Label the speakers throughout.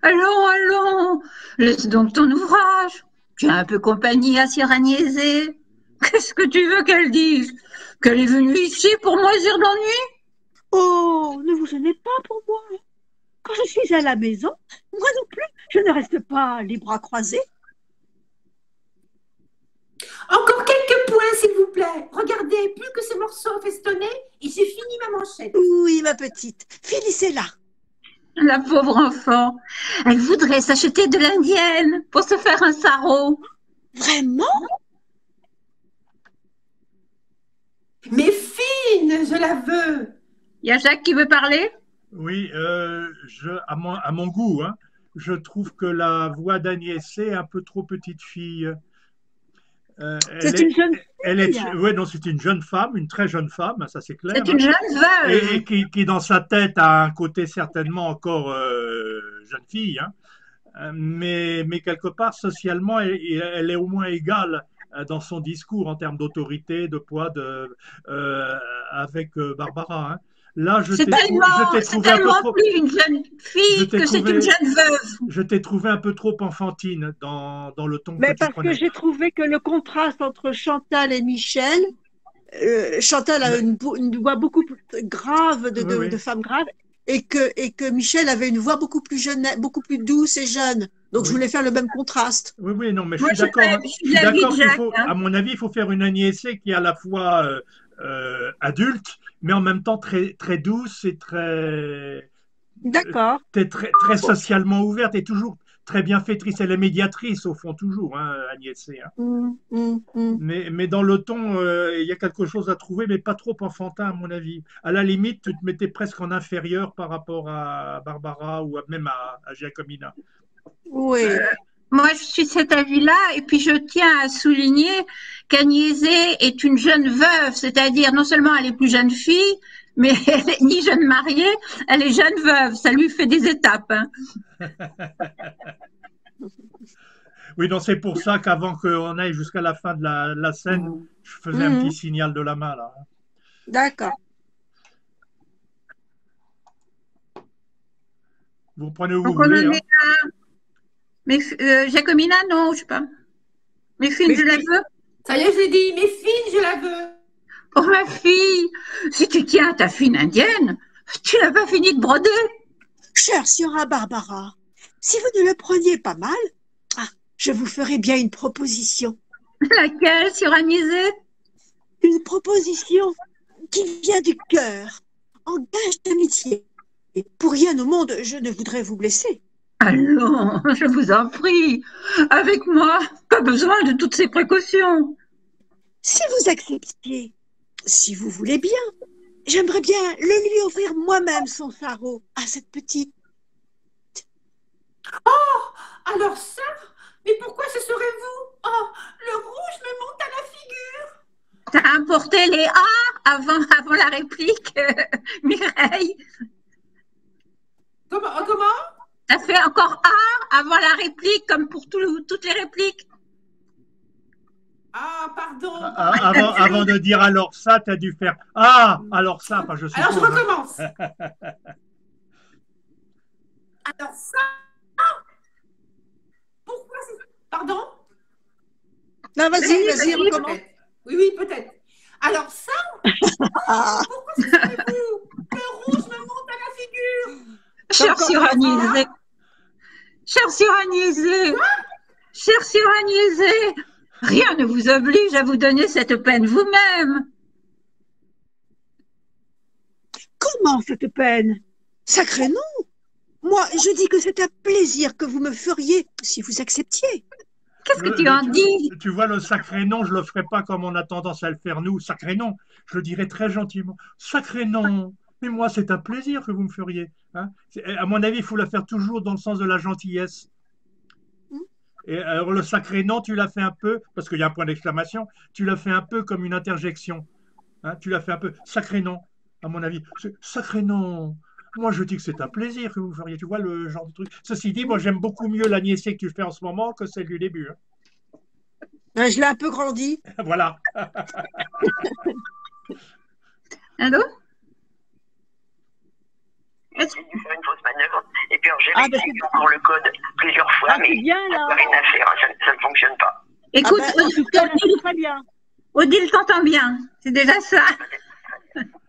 Speaker 1: Allons, allons, laisse donc ton ouvrage. Tu as un peu compagnie à Sir Agnese. Qu'est-ce que tu veux qu'elle dise? Qu'elle est venue ici pour moisir d'ennui?
Speaker 2: Oh, ne vous gênez pas pour moi. Quand je suis à la maison, moi non plus, je ne reste pas les bras croisés.
Speaker 3: Encore quelques points, s'il vous plaît. Regardez, plus que ce morceau festonné, et j'ai fini ma manchette.
Speaker 2: Oui, ma petite, finissez-la.
Speaker 1: La pauvre enfant, elle voudrait s'acheter de l'indienne pour se faire un sarrau.
Speaker 2: Vraiment?
Speaker 3: Mais fine, je la veux.
Speaker 1: Il y a Jacques qui veut parler?
Speaker 4: Oui, à mon goût, hein, je trouve que la voix d'Agnès est un peu trop petite fille.
Speaker 2: C'est une jeune fille.
Speaker 4: Ouais, non, c'est une jeune femme, une très jeune femme, ça c'est clair,
Speaker 1: C'est
Speaker 4: hein,
Speaker 1: une jeune veuve.
Speaker 4: et qui dans sa tête a un côté certainement encore jeune fille, hein, mais quelque part socialement, elle est au moins égale dans son discours en termes d'autorité, de poids, avec Barbara, hein. Là,
Speaker 1: C'est
Speaker 4: je t'ai trouvé un peu
Speaker 1: tellement
Speaker 4: trop.
Speaker 1: plus une jeune
Speaker 4: Je
Speaker 1: fille
Speaker 4: t'ai
Speaker 1: que c'est une
Speaker 4: trouvé,
Speaker 1: jeune veuve.
Speaker 4: je t'ai trouvé un peu trop enfantine dans le ton que
Speaker 2: Mais
Speaker 4: tu
Speaker 2: parce que
Speaker 4: prenais.
Speaker 2: j'ai trouvé que le contraste entre Chantal et Michel, Chantal a
Speaker 4: Mais-
Speaker 2: une voix beaucoup plus grave
Speaker 4: oui,
Speaker 2: de
Speaker 4: oui,
Speaker 2: femme grave et que Michel avait une voix beaucoup plus jeune, beaucoup plus douce et jeune. Donc je
Speaker 4: oui.
Speaker 2: voulais faire le même contraste.
Speaker 4: Oui, oui, non, mais je
Speaker 1: Moi,
Speaker 4: suis d'accord, hein.
Speaker 1: je suis
Speaker 4: Je
Speaker 1: de
Speaker 4: suis
Speaker 1: l'avis de
Speaker 4: d'accord qu'il
Speaker 1: Jacques,
Speaker 4: faut,
Speaker 1: hein.
Speaker 4: à mon avis, il faut faire une Agnès qui est à la fois adulte, mais en même temps très, très douce et
Speaker 2: D'accord.
Speaker 4: très socialement ouverte et toujours très bienfaitrice. Elle est médiatrice, au fond, toujours, hein, Agnès, hein.
Speaker 2: Mm.
Speaker 4: Mais dans le ton, il y a quelque chose à trouver, mais pas trop enfantin, à mon avis. À la limite, tu te mettais presque en inférieur par rapport à Barbara ou même à Giacomina.
Speaker 2: Oui.
Speaker 1: Moi, je suis de cet avis-là, et puis je tiens à souligner qu'Agnès est une jeune veuve, c'est-à-dire non seulement elle est plus jeune fille, mais elle est ni jeune mariée, elle est jeune veuve, ça lui fait des étapes, hein.
Speaker 4: Oui, donc c'est pour ça qu'avant qu'on aille jusqu'à la fin de la scène, je faisais un petit
Speaker 2: Mhm.
Speaker 4: signal de la main là.
Speaker 2: D'accord.
Speaker 4: Vous prenez où vous
Speaker 1: Donc on
Speaker 4: voulez,
Speaker 1: en
Speaker 4: hein.
Speaker 1: est à... Mais Jacomina, non, je sais pas. Mes filles,
Speaker 3: Mais
Speaker 1: je la
Speaker 3: fine.
Speaker 1: veux.
Speaker 3: Ça y est, je l'ai dit, mais fine, je la veux.
Speaker 1: Oh ma fille, si tu tiens à ta fine indienne, tu n'as pas fini de broder.
Speaker 2: Chère Siora Barbara, si vous ne le preniez pas mal, ah, je vous ferai bien une proposition.
Speaker 1: Laquelle, sur Anisette?
Speaker 2: Une proposition qui vient du cœur, en gage d'amitié. Et pour rien au monde, je ne voudrais vous blesser.
Speaker 1: Allons, je vous en prie. Avec moi, pas besoin de toutes ces précautions.
Speaker 2: Si vous acceptiez, si vous voulez bien, j'aimerais bien le lui offrir moi-même son sarrau à cette petite.
Speaker 3: Alors ça, mais pourquoi ce serait vous? Oh, le rouge me monte à la figure.
Speaker 1: T'as importé les A avant la réplique, Mireille.
Speaker 3: Comment?
Speaker 1: T'as fait encore A avant la réplique, comme pour toutes les répliques.
Speaker 3: Ah, pardon.
Speaker 4: Avant de dire alors ça, tu as dû faire ah, alors ça, enfin, je
Speaker 3: Alors je
Speaker 4: suppose, hein.
Speaker 3: recommence. Alors ça, pourquoi c'est... Pardon?
Speaker 2: Non, vas-y,
Speaker 3: Oui,
Speaker 2: recommence.
Speaker 3: peut-être. Oui, peut-être. Alors ça,
Speaker 2: Ah,
Speaker 3: pourquoi ce serait vous? Le rouge me monte à la figure.
Speaker 1: Cher
Speaker 2: encore-
Speaker 1: Agnès, cher Agnès, cher Agnès, rien ne vous oblige à vous donner cette peine vous-même.
Speaker 2: comment cette peine? Sacré nom! Moi, je dis que c'est un plaisir que vous me feriez si vous acceptiez.
Speaker 1: Qu'est-ce que tu en dis?
Speaker 4: Tu vois, le sacré nom, je le ferai pas comme on a tendance à le faire nous, sacré nom. Je le dirai très gentiment. Sacré nom. Mais moi, c'est un plaisir que vous me feriez, hein. À mon avis, il faut la faire toujours dans le sens de la gentillesse. Et alors, le sacré nom, tu l'as fait un peu, parce qu'il y a un point d'exclamation, tu l'as fait un peu comme une interjection, hein. Tu l'as fait un peu sacré nom, à mon avis. Sacré nom. Moi, je dis que c'est un plaisir que vous feriez. Tu vois le genre de truc. Ceci dit, moi, j'aime beaucoup mieux l'Agnès que tu fais en ce moment que celle du début, hein.
Speaker 2: Je l'ai un peu grandi.
Speaker 4: Voilà.
Speaker 1: Allô?
Speaker 5: J'ai dû faire une fausse manœuvre. Et puis alors, j'ai
Speaker 2: Ah, ben,
Speaker 5: essayé encore le code plusieurs fois,
Speaker 2: ah,
Speaker 5: mais
Speaker 2: c'est bien,
Speaker 5: il n'y
Speaker 2: là.
Speaker 5: a rien à faire, hein, ça ne fonctionne pas.
Speaker 1: Écoute,
Speaker 2: Ah ben, en tout cas, là, c'est très bien.
Speaker 1: Odile t'entend bien. C'est déjà ça.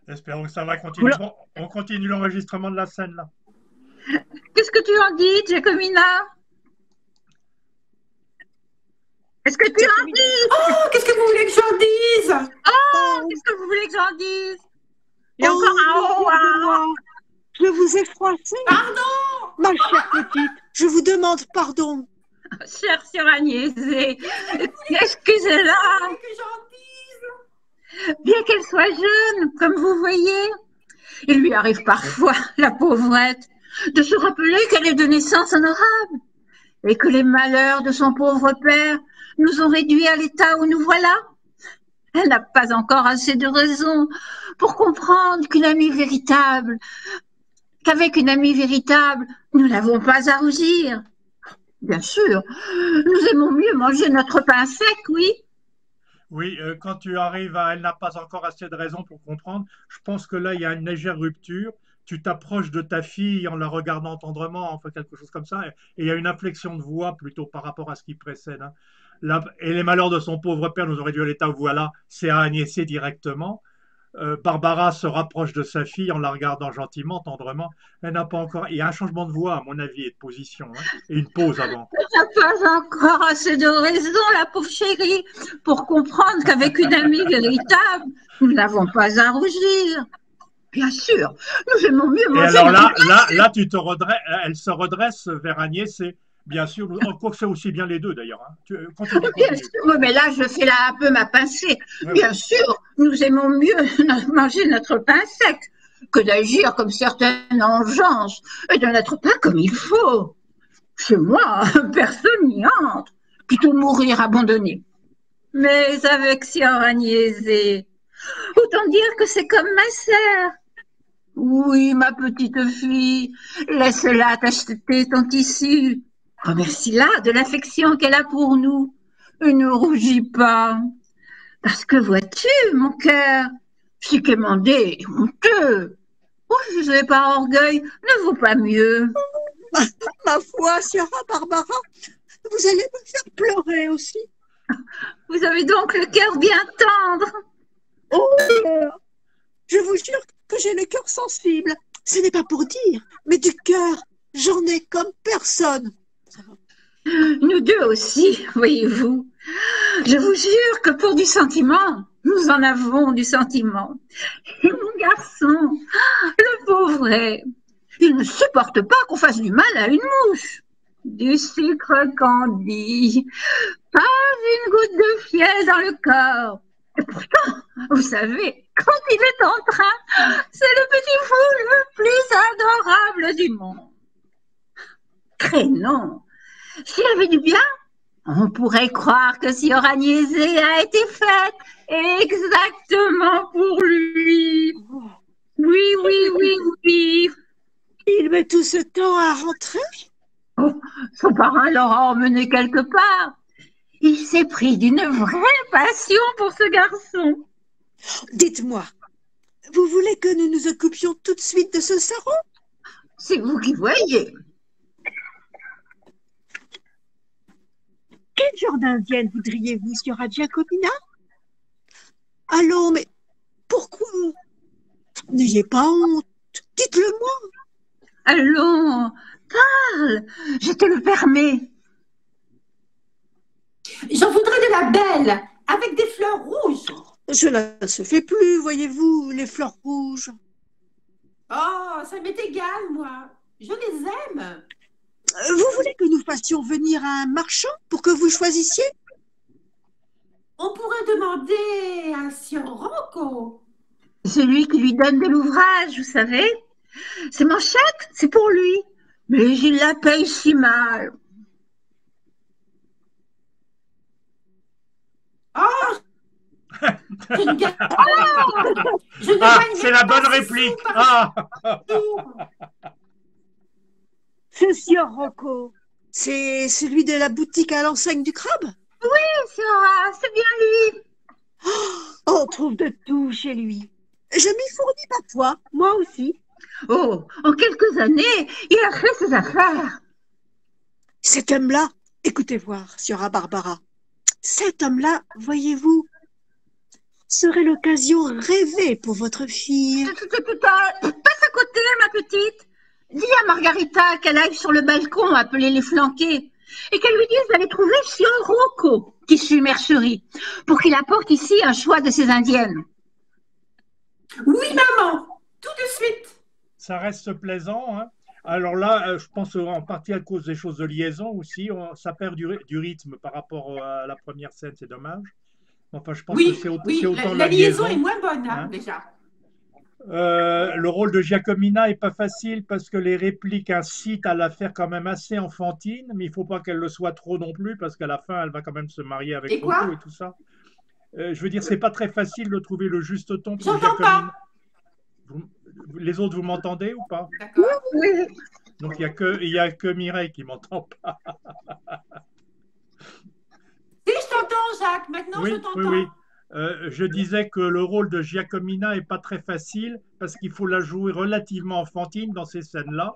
Speaker 4: Espérons que ça va continuer.
Speaker 2: Oula.
Speaker 4: Bon, on continue l'enregistrement de la scène là.
Speaker 1: Qu'est-ce que tu en dis, Giacomina? Est-ce que tu en dis?
Speaker 3: Oh, qu'est-ce que vous voulez que j'en dise?
Speaker 1: Oh, qu'est-ce que vous voulez que j'en dise? Il y a
Speaker 2: Oh,
Speaker 1: encore un haut, hein?
Speaker 2: excusez-moi. Je vous ai froissé,
Speaker 3: Pardon?
Speaker 2: ma chère petite. Je vous demande pardon.
Speaker 1: Chère sœur Agnésée, excusez-la,
Speaker 3: Vous voulez que j'en dise?
Speaker 1: bien qu'elle soit jeune, comme vous voyez. Il lui arrive parfois, la pauvrette, de se rappeler qu'elle est de naissance honorable et que les malheurs de son pauvre père nous ont réduits à l'état où nous voilà. Elle n'a pas encore assez de raison pour comprendre qu'avec une amie véritable, nous n'avons pas à rougir. Bien sûr, nous aimons mieux manger notre pain sec, oui.
Speaker 4: Oui, quand tu arrives à elle n'a pas encore assez de raison pour comprendre, je pense que là, il y a une légère rupture. Tu t'approches de ta fille en la regardant tendrement, enfin quelque chose comme ça, et il y a une inflexion de voix plutôt par rapport à ce qui précède, hein. Et les malheurs de son pauvre père nous ont réduit à l'état où voilà, c'est à Agnès directement. Barbara se rapproche de sa fille en la regardant gentiment, tendrement. Elle n'a pas encore. Il y a un changement de voix, à mon avis, et de position, hein, et une pause avant.
Speaker 1: Elle n'a pas encore assez de raison, la pauvre chérie, pour comprendre qu'avec une amie véritable, nous n'avons pas à rougir. Bien sûr, nous aimons mieux
Speaker 4: Et
Speaker 1: manger
Speaker 4: alors
Speaker 1: notre
Speaker 4: là, elle se redresse vers Agnès, et bien sûr, quoi que c'est aussi bien les deux d'ailleurs, hein. Continue,
Speaker 1: Bien
Speaker 4: continue.
Speaker 1: sûr, oui, mais là, je fais là un peu ma pincée.
Speaker 4: Ouais,
Speaker 1: Bien sûr, nous aimons mieux manger notre pain sec que d'agir comme certaines engeances et de n'être pas comme il faut. Chez moi, personne n'y entre, plutôt mourir abandonné. Mais avec Sœur Agnésée, autant dire que c'est comme ma sœur. Oui, ma petite fille, laisse-la t'acheter ton tissu. Remercie-la de l'affection qu'elle a pour nous. Et ne rougis pas. Parce que vois-tu, mon cœur, ce qui est mandé est honteux. Refusé par orgueil ne vaut pas mieux.
Speaker 2: Ma foi, sœur Barbara, vous allez me faire pleurer aussi.
Speaker 1: Vous avez donc le cœur bien tendre.
Speaker 2: Oh, je vous jure que j'ai le cœur sensible. Ce n'est pas pour dire, mais du cœur, j'en ai comme personne.
Speaker 1: Nous deux aussi, voyez-vous. Je vous jure que pour du sentiment, nous en avons du sentiment. Et mon garçon, le pauvre, il ne supporte pas qu'on fasse du mal à une mouche. Du sucre candi, pas une goutte de fiel dans le corps. Et pourtant, vous savez, quand il est en train, c'est le petit fou le plus adorable du monde. Crénon, s'il avait du bien, on pourrait croire que Sœur Agnésée a été faite exactement pour lui. Oui, oui, oui, oui.
Speaker 2: Il met tout ce temps à rentrer.
Speaker 1: Oh, son parrain l'aura emmené quelque part. Il s'est pris d'une vraie passion pour ce garçon.
Speaker 2: Dites-moi, vous voulez que nous nous occupions tout de suite de ce sarron?
Speaker 1: C'est vous qui voyez.
Speaker 2: Quel genre d'indienne voudriez-vous, Signora Giacomina? Allons, mais pourquoi? N'ayez pas honte. Dites-le-moi.
Speaker 1: Allons, parle, je te le permets.
Speaker 3: J'en voudrais de la belle, avec des fleurs rouges.
Speaker 2: Cela ne se fait plus, voyez-vous, les fleurs rouges.
Speaker 3: Oh, ça m'est égal, moi. Je les aime.
Speaker 2: Vous voulez que nous fassions venir un marchand pour que vous choisissiez?
Speaker 3: On pourrait demander à Sieur Rocco.
Speaker 1: Celui qui lui donne de l'ouvrage, vous savez. C'est mon chèque, c'est pour lui. Mais il la paye si mal.
Speaker 3: Oh, je ne gagne je ne
Speaker 4: Ah,
Speaker 3: gagne
Speaker 4: c'est
Speaker 3: même
Speaker 4: la
Speaker 3: pas
Speaker 4: bonne
Speaker 3: 6
Speaker 4: réplique.
Speaker 3: sous par
Speaker 4: Ah,
Speaker 3: jour.
Speaker 2: Ce Sieur Rocco, c'est celui de la boutique à l'enseigne du crabe?
Speaker 1: C'est bien lui.
Speaker 2: On trouve de tout chez lui. Je m'y fournis parfois, moi aussi.
Speaker 1: Oh, en quelques années, il a fait ses affaires.
Speaker 2: Cet homme-là, écoutez voir, Signora Barbara, cet homme-là, voyez-vous, serait l'occasion rêvée pour votre fille.
Speaker 1: Passe à côté, ma petite. Dis à Margarita qu'elle aille sur le balcon appeler les flanqués et qu'elle lui dise d'aller trouver Sieur Rocco, tissu mercerie, pour qu'il apporte ici un choix de ses indiennes.
Speaker 3: Oui, maman, tout de suite.
Speaker 4: Ça reste plaisant, hein. Alors là, je pense en partie à cause des choses de liaison aussi. Ça perd du rythme par rapport à la première scène, c'est dommage. Enfin, je pense que
Speaker 3: Oui,
Speaker 4: c'est
Speaker 3: oui,
Speaker 4: autant
Speaker 3: la
Speaker 4: la
Speaker 3: liaison
Speaker 4: liaison.
Speaker 3: est moins bonne, hein,
Speaker 4: Hein.
Speaker 3: déjà.
Speaker 4: Le rôle de Giacomina est pas facile parce que les répliques incitent à la faire quand même assez enfantine, mais il faut pas qu'elle le soit trop non plus parce qu'à la fin, elle va quand même se marier avec
Speaker 3: Et
Speaker 4: Rocco
Speaker 3: quoi?
Speaker 4: et tout ça. Je veux dire, c'est pas très facile de trouver le juste ton pour
Speaker 3: J'entends
Speaker 4: Giacomina.
Speaker 3: pas.
Speaker 4: Les autres, vous m'entendez ou pas?
Speaker 3: D'accord.
Speaker 1: Oui,
Speaker 4: Donc il y a que Mireille qui m'entend pas.
Speaker 3: Si, je t'entends, Jacques. Maintenant, je
Speaker 4: Oui,
Speaker 3: t'entends.
Speaker 4: oui, oui. Je disais que le rôle de Giacomina est pas très facile parce qu'il faut la jouer relativement enfantine dans ces scènes-là.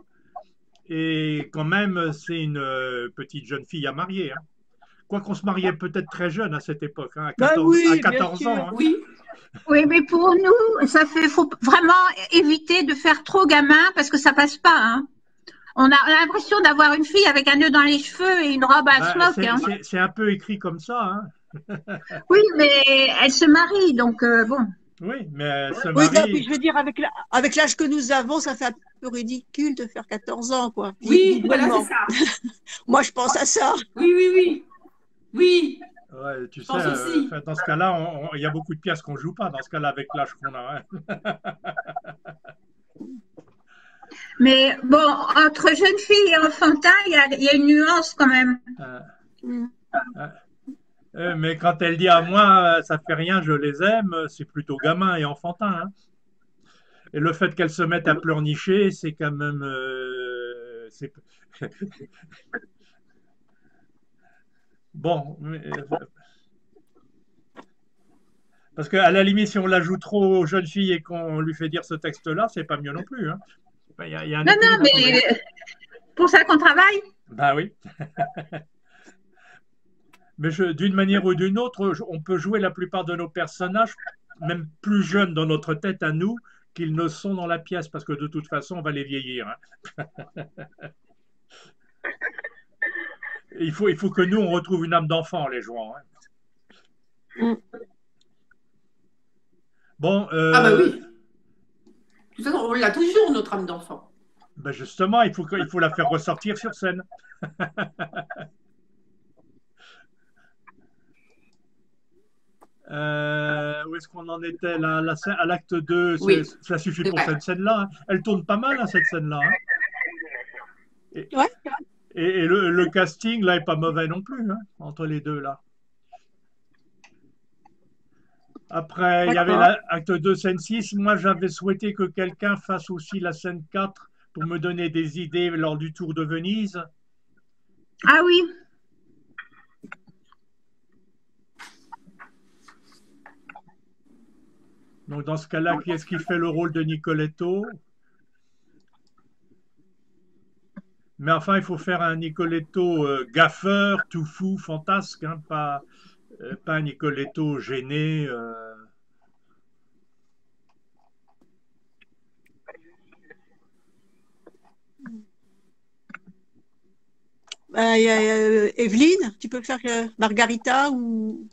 Speaker 4: Et quand même, c'est une petite jeune fille à marier. Hein. Quoi qu'on se mariait peut-être très jeune à cette époque, hein,
Speaker 2: Ben
Speaker 4: à
Speaker 2: oui, bien
Speaker 4: 14
Speaker 2: sûr.
Speaker 4: ans. Hein.
Speaker 3: Oui,
Speaker 1: oui, mais pour nous, faut vraiment éviter de faire trop gamin parce que ça passe pas. Hein. On a l'impression d'avoir une fille avec un nœud dans les cheveux et une robe à
Speaker 4: Ben,
Speaker 1: smock. Hein.
Speaker 4: c'est un peu écrit comme ça. Hein.
Speaker 1: Oui, mais elle se marie, donc bon.
Speaker 4: Oui, mais elle se
Speaker 2: Oui, non, puis
Speaker 4: marie.
Speaker 2: je veux dire, avec l'âge que nous avons, ça fait un peu ridicule de faire 14 ans, quoi.
Speaker 3: oui, voilà, c'est
Speaker 2: Visuellement.
Speaker 3: ça.
Speaker 2: Moi, je pense à ça.
Speaker 3: Oui, oui, oui. Oui,
Speaker 4: Ouais, tu
Speaker 3: je
Speaker 4: sais,
Speaker 3: pense aussi.
Speaker 4: dans ce cas-là, il y a beaucoup de pièces qu'on joue pas. Dans ce cas-là, avec l'âge qu'on a. Hein.
Speaker 1: Mais bon, entre jeune fille et enfantin, il y a une nuance quand même.
Speaker 4: Euh,
Speaker 2: Mm.
Speaker 4: mais quand elle dit à moi, ça fait rien, je les aime, c'est plutôt gamin et enfantin. Hein. Et le fait qu'elle se mette à pleurnicher, c'est quand même. Bon. Parce qu'à la limite, si on la joue trop aux jeunes filles et qu'on lui fait dire ce texte-là, c'est pas mieux non plus. Hein. Il y a un
Speaker 1: Non,
Speaker 4: équilibre à trouver.
Speaker 1: mais pour ça qu'on travaille.
Speaker 4: Ben oui. Mais d'une manière ou d'une autre, on peut jouer la plupart de nos personnages, même plus jeunes dans notre tête à nous, qu'ils ne sont dans la pièce, parce que de toute façon, on va les vieillir. Hein. Il faut que nous, on retrouve une âme d'enfant en les jouant. Hein.
Speaker 2: Mm.
Speaker 4: Bon,
Speaker 3: Ah bah oui. De toute façon, on l'a toujours, notre âme d'enfant.
Speaker 4: ben justement, il faut la faire ressortir sur scène. Où est-ce qu'on en était là, à l'acte 2,
Speaker 3: Oui,
Speaker 4: ça suffit
Speaker 3: c'est
Speaker 4: pour
Speaker 3: vrai.
Speaker 4: cette scène-là. Hein. Elle tourne pas mal, hein, cette scène-là. Hein. Et,
Speaker 2: Ouais.
Speaker 4: et le casting, là, est pas mauvais non plus, hein, entre les deux, là. Après, il y avait
Speaker 2: D'accord.
Speaker 4: l'acte 2, scène 6. Moi, j'avais souhaité que quelqu'un fasse aussi la scène 4 pour me donner des idées lors du tour de Venise.
Speaker 1: Ah oui.
Speaker 4: Donc, dans ce cas-là, qui est-ce qui fait le rôle de Nicoletto? Mais enfin, il faut faire un Nicoletto gaffeur, tout fou, fantasque, hein, pas un Nicoletto gêné.
Speaker 2: Il y a Evelyne, tu peux faire Margarita ou